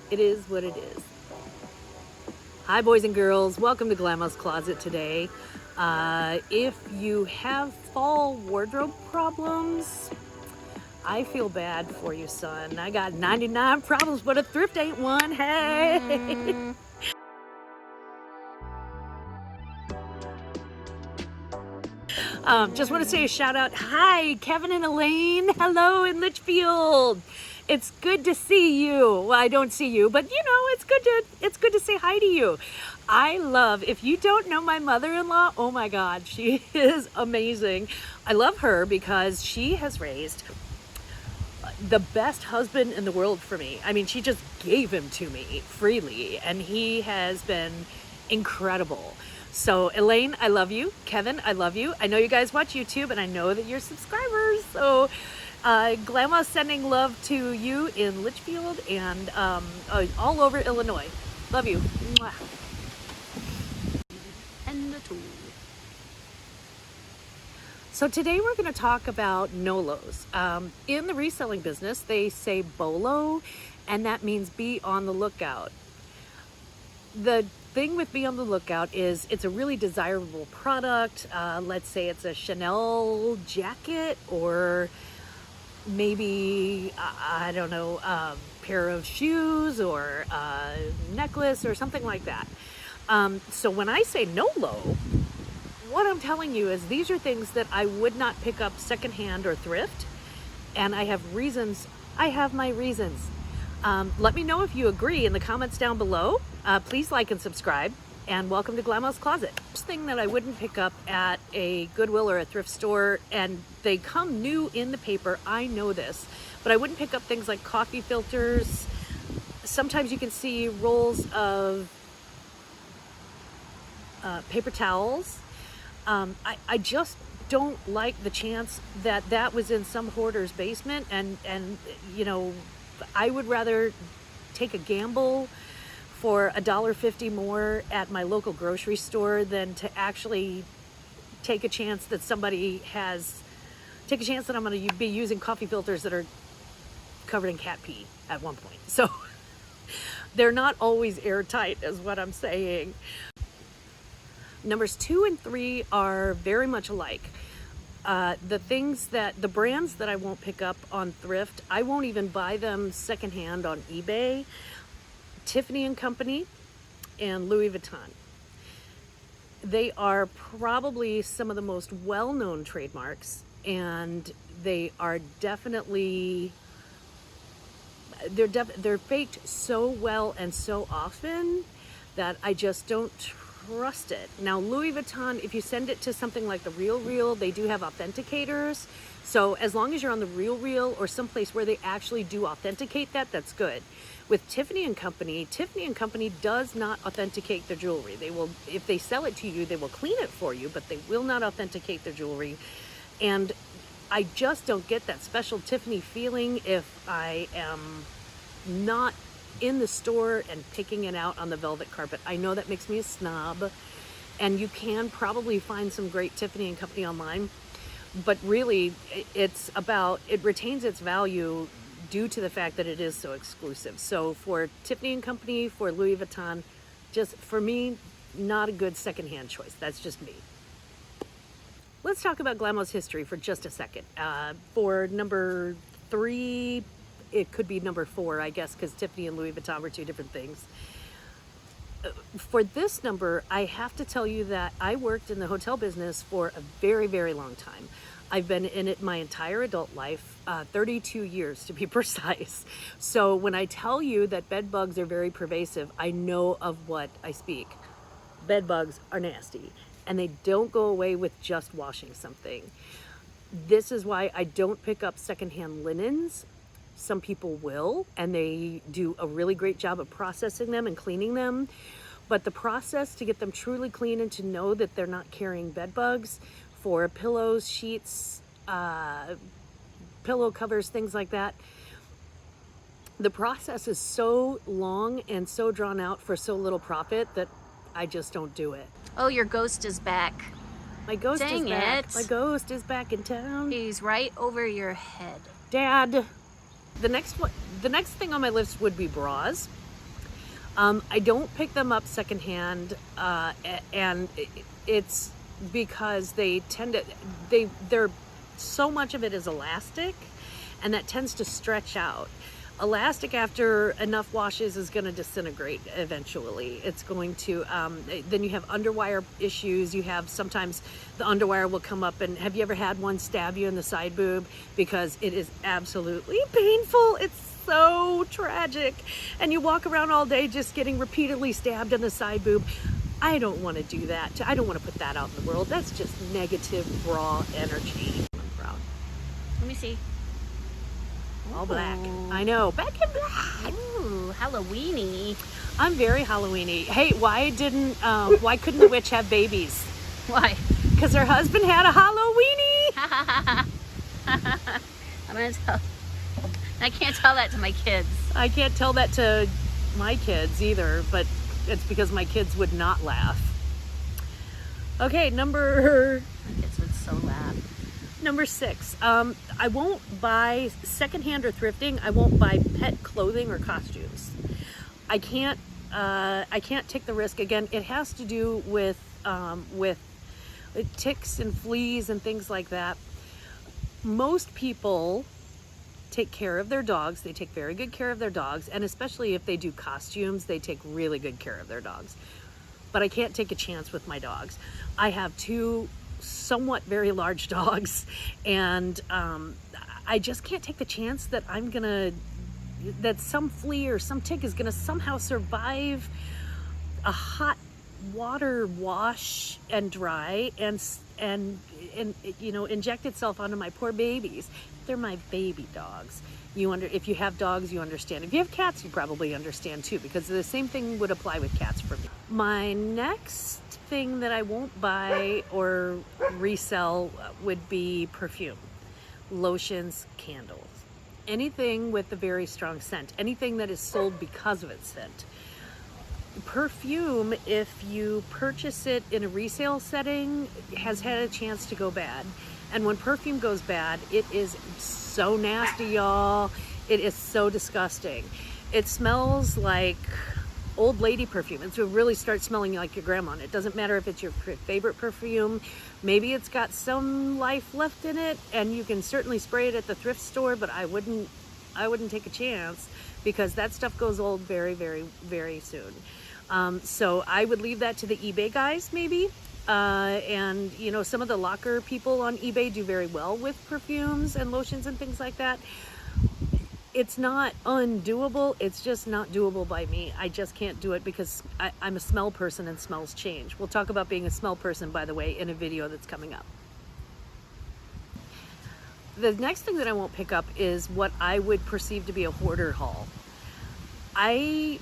It is what it is. Hi boys and girls, welcome to Glamma's Closet today. If you have fall wardrobe problems, I feel bad for you, son. I got 99 problems, but a thrift ain't one. Hey! Just want to say a shout out. Hi, Kevin and Elaine. Hello in Litchfield. It's good to see you. Well, I don't see you, but you know, it's good to say hi to you. I love, if you don't know my mother-in-law, oh my God, she is amazing. I love her because she has raised the best husband in the world for me. I mean, she just gave him to me freely, and he has been incredible. So Elaine, I love you. Kevin, I love you. I know you guys watch YouTube, and I know that you're subscribers. So Glamma sending love to you in Litchfield and all over Illinois. Love you. Mwah. And the tool. So today we're going to talk about NOLOs. In the reselling business, they say BOLO, and that means be on the lookout. The thing with be on the lookout is it's a really desirable product. Let's say it's a Chanel jacket, or maybe, I don't know, a pair of shoes or a necklace or something like that. So when I say NOLO, what I'm telling you is these are things that I would not pick up secondhand or thrift, and I have reasons. I have my reasons. Let me know if you agree in the comments down below. Please like and subscribe, and welcome to Glamma's Closet. First thing that I wouldn't pick up at a Goodwill or a thrift store, and they come new in the paper, I know this, but I wouldn't pick up things like coffee filters. Sometimes you can see rolls of paper towels. I just don't like the chance that that was in some hoarder's basement, and you know, I would rather take a gamble for $1.50 more at my local grocery store than to actually take a chance that I'm going to be using coffee filters that are covered in cat pee at one point. So they're not always airtight, is what I'm saying. Numbers 2 and 3 are very much alike. The brands that I won't pick up on thrift, I won't even buy them secondhand on eBay. Tiffany & Company and Louis Vuitton. They are probably some of the most well-known trademarks, and they are definitely, they're faked so well and so often that I just don't trust it. Now, Louis Vuitton, if you send it to something like the Real, they do have authenticators. So as long as you're on the Real or someplace where they actually do authenticate that, that's good. With Tiffany & Company does not authenticate their jewelry. They will, if they sell it to you, they will clean it for you, but they will not authenticate their jewelry. And I just don't get that special Tiffany feeling if I am not in the store and picking it out on the velvet carpet. I know that makes me a snob, and you can probably find some great Tiffany & Company online, but really it retains its value due to the fact that it is so exclusive. So for Tiffany & Company, for Louis Vuitton, just for me, not a good secondhand choice. That's just me. Let's talk about Glamma's history for just a second. For number 3, it could be number 4, I guess, because Tiffany and Louis Vuitton were two different things. For this number, I have to tell you that I worked in the hotel business for a very, very long time. I've been in it my entire adult life, 32 years to be precise. So when I tell you that bed bugs are very pervasive, I know of what I speak. Bed bugs are nasty, and they don't go away with just washing something. This is why I don't pick up secondhand linens. Some people will, and they do a really great job of processing them and cleaning them. But the process to get them truly clean and to know that they're not carrying bed bugs for pillows, sheets, pillow covers, things like that, the process is so long and so drawn out for so little profit that I just don't do it. Oh, your ghost is back. My ghost is Dang back. it. My ghost is back in town. He's right over your head. Dad. The next thing on my list would be bras. I don't pick them up secondhand, and it's because they tend to, they're so much of it is elastic, and that tends to stretch out. Elastic after enough washes is going to disintegrate eventually. It's going to, then you have underwire issues. You have, sometimes the underwire will come up, and have you ever had one stab you in the side boob? Because it is absolutely painful. It's so tragic. And you walk around all day just getting repeatedly stabbed in the side boob. I don't want to do that. I don't want to put that out in the world. That's just negative, raw energy. Let me see. All black. I know. Back in black. Ooh, Halloweeny. I'm very Halloweeny. Hey, why couldn't the witch have babies? Why? Because her husband had a Halloweeny. I'm gonna tell. I can't tell that to my kids. I can't tell that to my kids either, but it's because my kids would not laugh. Okay, number... My kids would so laugh. Number 6, I won't buy secondhand or thrifting. I won't buy pet clothing or costumes. I can't take the risk. Again, it has to do with ticks and fleas and things like that. Most people take care of their dogs. They take very good care of their dogs, and especially if they do costumes, they take really good care of their dogs. But I can't take a chance with my dogs. I have 2 somewhat very large dogs, and I just can't take the chance that that some flea or some tick is gonna somehow survive a hot water wash and dry and you know, inject itself onto my poor babies. They're my baby dogs. If you have dogs, you understand. If you have cats, you probably understand too, because the same thing would apply with cats for me. My next thing that I won't buy or resell would be perfume, lotions, candles, anything with a very strong scent, anything that is sold because of its scent. Perfume, if you purchase it in a resale setting, has had a chance to go bad. And when perfume goes bad, it is so nasty, y'all. It is so disgusting. It smells like old lady perfume. It really starts smelling like your grandma. And it doesn't matter if it's your favorite perfume. Maybe it's got some life left in it, and you can certainly spray it at the thrift store, but I wouldn't take a chance, because that stuff goes old very, very, very soon. So I would leave that to the eBay guys, maybe. And you know, some of the locker people on eBay do very well with perfumes and lotions and things like that. It's not undoable, it's just not doable by me. I just can't do it, because I'm a smell person, and smells change. We'll talk about being a smell person, by the way, in a video that's coming up. The next thing that I won't pick up is what I would perceive to be a hoarder haul. I,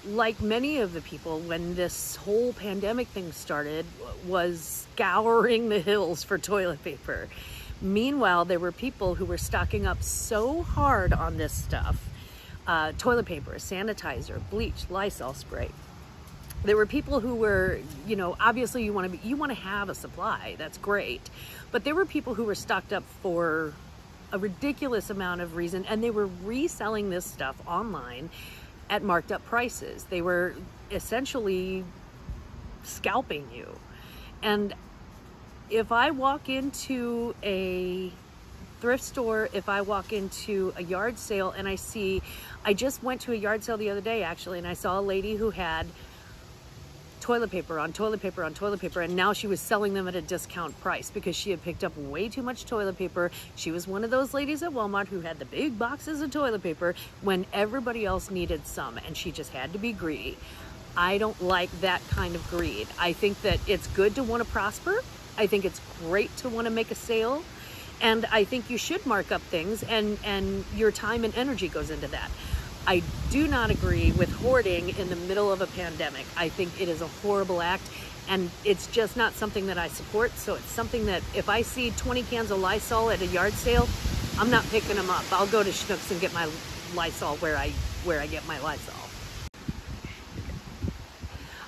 like many of the people, when this whole pandemic thing started, was scouring the hills for toilet paper. Meanwhile, there were people who were stocking up so hard on this stuff. Toilet paper, sanitizer, bleach, Lysol spray. There were people who were, you know, obviously you want to have a supply. That's great. But there were people who were stocked up for a ridiculous amount of reason, and they were reselling this stuff online at marked up prices. They were essentially scalping you. And if I walk into a thrift store, if I walk into a yard sale and I just went to a yard sale the other day actually, and I saw a lady who had toilet paper on toilet paper on toilet paper, and now she was selling them at a discount price because she had picked up way too much toilet paper. She was one of those ladies at Walmart who had the big boxes of toilet paper when everybody else needed some, and she just had to be greedy. I don't like that kind of greed. I think that it's good to want to prosper. I think it's great to want to make a sale, and I think you should mark up things, and your time and energy goes into that. I do not agree with hoarding in the middle of a pandemic. I think it is a horrible act, and it's just not something that I support. So it's something that if I see 20 cans of Lysol at a yard sale, I'm not picking them up. I'll go to Schnucks and get my Lysol where I get my Lysol.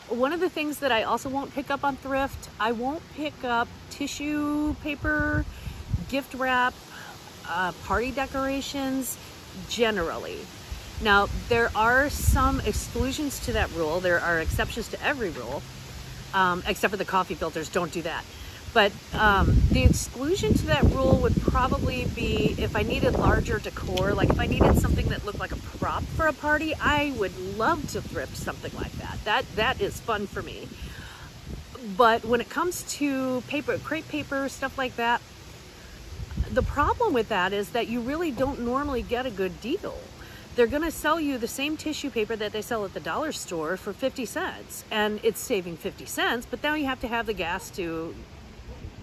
One of the things that I also won't pick up on thrift, I won't pick up tissue paper, gift wrap, party decorations, generally. Now, there are some exclusions to that rule. There are exceptions to every rule, except for the coffee filters. Don't do that. But the exclusion to that rule would probably be if I needed larger decor, like if I needed something that looked like a prop for a party, I would love to thrift something like that. That is fun for me. But when it comes to paper, crepe paper, stuff like that, the problem with that is that you really don't normally get a good deal. They're going to sell you the same tissue paper that they sell at the dollar store for 50 cents, and it's saving 50 cents, but now you have to have the gas to,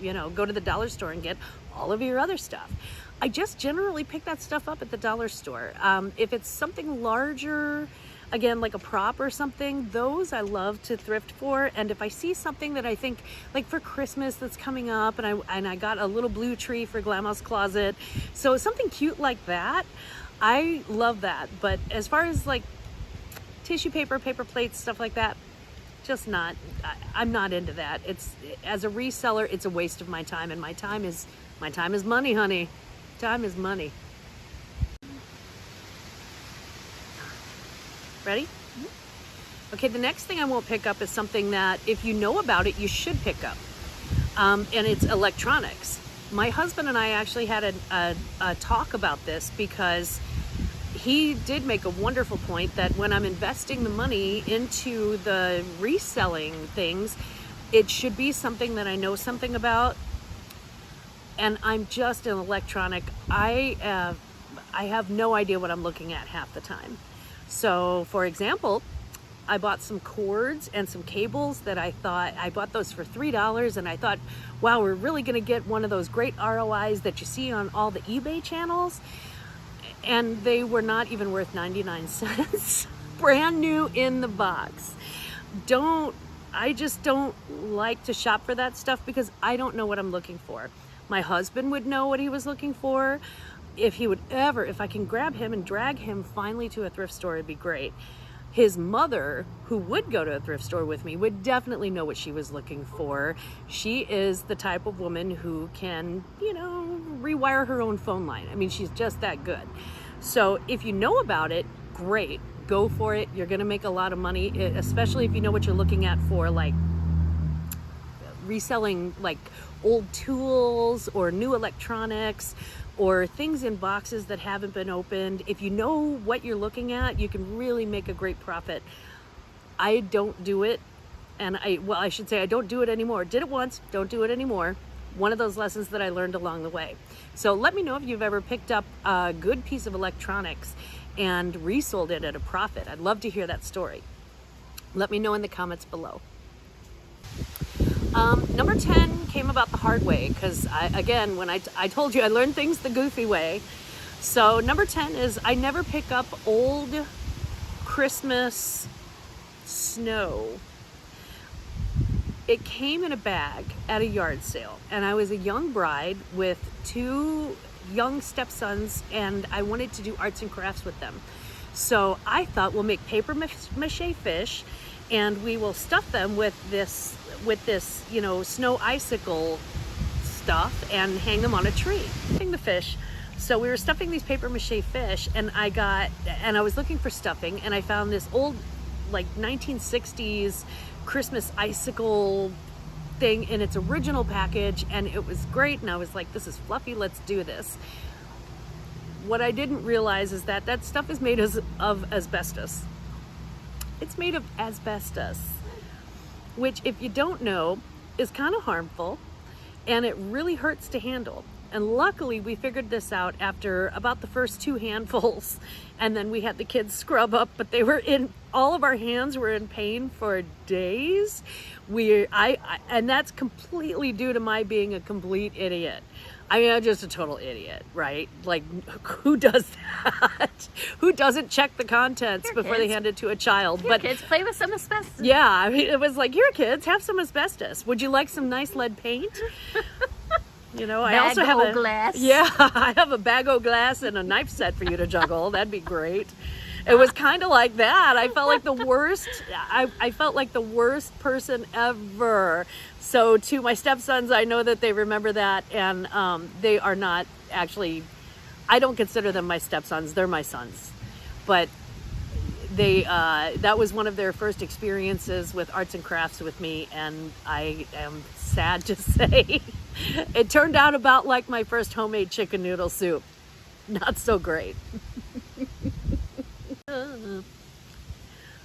you know, go to the dollar store and get all of your other stuff. I just generally pick that stuff up at the dollar store. If it's something larger, again, like a prop or something, those I love to thrift for. And if I see something that I think, like for Christmas that's coming up, and I got a little blue tree for Glamma's closet, so something cute like that, I love that. But as far as like tissue paper, paper plates, stuff like that, just not, I'm not into that. It's, as a reseller, it's a waste of my time, and my time is money, honey. Time is money. Ready? Mm-hmm. Okay, the next thing I won't pick up is something that if you know about it, you should pick up. And it's electronics. My husband and I actually had a talk about this, because he did make a wonderful point that when I'm investing the money into the reselling things, it should be something that I know something about. And I'm just an electronic. I have no idea what I'm looking at half the time. So, for example, I bought some cords and some cables that I bought those for $3, and I thought, wow, we're really going to get one of those great ROIs that you see on all the eBay channels. And they were not even worth 99 cents. Brand new in the box. I just don't like to shop for that stuff because I don't know what I'm looking for. My husband would know what he was looking for. If I can grab him and drag him finally to a thrift store, it'd be great. His mother, who would go to a thrift store with me, would definitely know what she was looking for. She is the type of woman who can, you know, rewire her own phone line. I mean, she's just that good. So if you know about it, great. Go for it. You're going to make a lot of money, especially if you know what you're looking at for, like reselling like old tools or new electronics or things in boxes that haven't been opened. If you know what you're looking at, you can really make a great profit. I don't do it, and I should say I don't do it anymore. Did it once, don't do it anymore. One of those lessons that I learned along the way. So let me know if you've ever picked up a good piece of electronics and resold it at a profit. I'd love to hear that story. Let me know in the comments below. Number 10 came about the hard way, because again, when I told you I learned things the goofy way. So number 10 is I never pick up old Christmas snow. It came in a bag at a yard sale, and I was a young bride with 2 young stepsons, and I wanted to do arts and crafts with them. So I thought we'll make paper mache fish, and we will stuff them with this, you know, snow icicle stuff and hang them on a tree. The fish. So we were stuffing these paper mache fish, and I was looking for stuffing, and I found this old, like 1960s Christmas icicle thing in its original package, and it was great, and I was like, this is fluffy, let's do this. What I didn't realize is that that stuff is made of asbestos. It's made of asbestos, which, if you don't know, is kind of harmful, and it really hurts to handle. And luckily we figured this out after about the first 2 handfuls, and then we had the kids scrub up, but all of our hands were in pain for days. And that's completely due to my being a complete idiot. I mean, I'm just a total idiot, right? Like, who does that? Who doesn't check the contents before they hand it to a child? But kids, play with some asbestos. Yeah, I mean, it was like, here kids, have some asbestos. Would you like some nice lead paint? You know, I also have glass. Yeah, I have a bag o' glass and a knife set for you to juggle. That'd be great. It was kind of like that. I felt like the worst. I felt like the worst person ever. So to my stepsons, I know that they remember that, and they are not actually. I don't consider them my stepsons. They're my sons. But that was one of their first experiences with arts and crafts with me, and I am sad to say it turned out about like my first homemade chicken noodle soup. Not so great.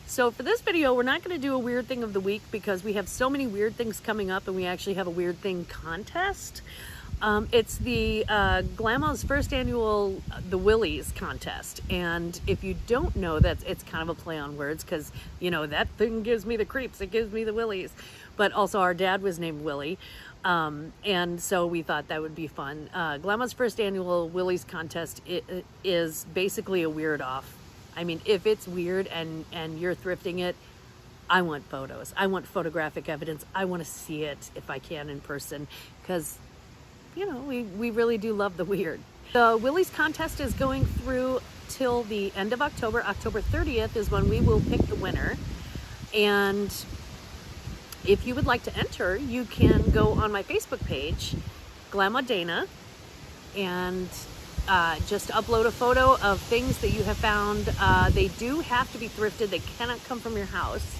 So for this video, we're not going to do a weird thing of the week because we have so many weird things coming up, and we actually have a weird thing contest. It's the Glamma's first annual the Willies contest, and if you don't know, it's kind of a play on words because, you know, that thing gives me the creeps, it gives me the willies, but also our dad was named Willie, and so we thought that would be fun. Glamma's first annual Willies contest is basically a weird off. I mean, if it's weird and you're thrifting it, I want photos. I want photographic evidence. I want to see it if I can in person because, you know, we really do love the weird. The Willies contest is going through till the end of October. October 30th is when we will pick the winner. And if you would like to enter, you can go on my Facebook page, Glamma Dana, and just upload a photo of things that you have found. They do have to be thrifted. They cannot come from your house.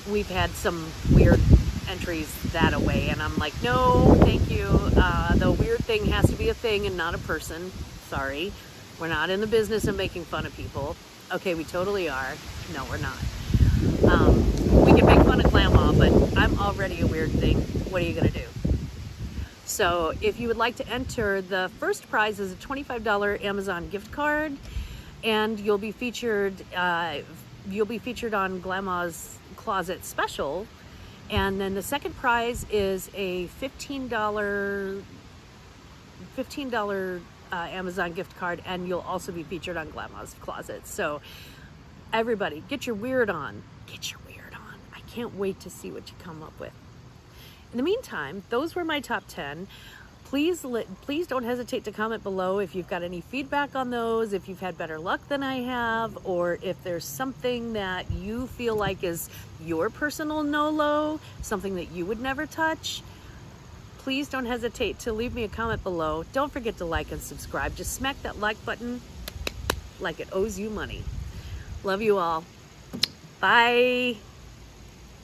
We've had some weird entries that away, and I'm like, no, thank you. The weird thing has to be a thing and not a person. Sorry. We're not in the business of making fun of people. Okay, we totally are. No, we're not. We can make fun of Glamma, but I'm already a weird thing. What are you going to do? So if you would like to enter, the first prize is a $25 Amazon gift card, and you'll be featured on Glamma's Closet Special. And then the second prize is a $15 Amazon gift card, and you'll also be featured on Glamma's Closet. So everybody, get your weird on. Get your weird on. I can't wait to see what you come up with. In the meantime, those were my top 10. Please don't hesitate to comment below if you've got any feedback on those, if you've had better luck than I have, or if there's something that you feel like is your personal NOLO, something that you would never touch. Please don't hesitate to leave me a comment below. Don't forget to like and subscribe. Just smack that like button like it owes you money. Love you all. Bye.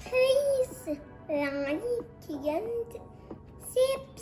Please like and subscribe.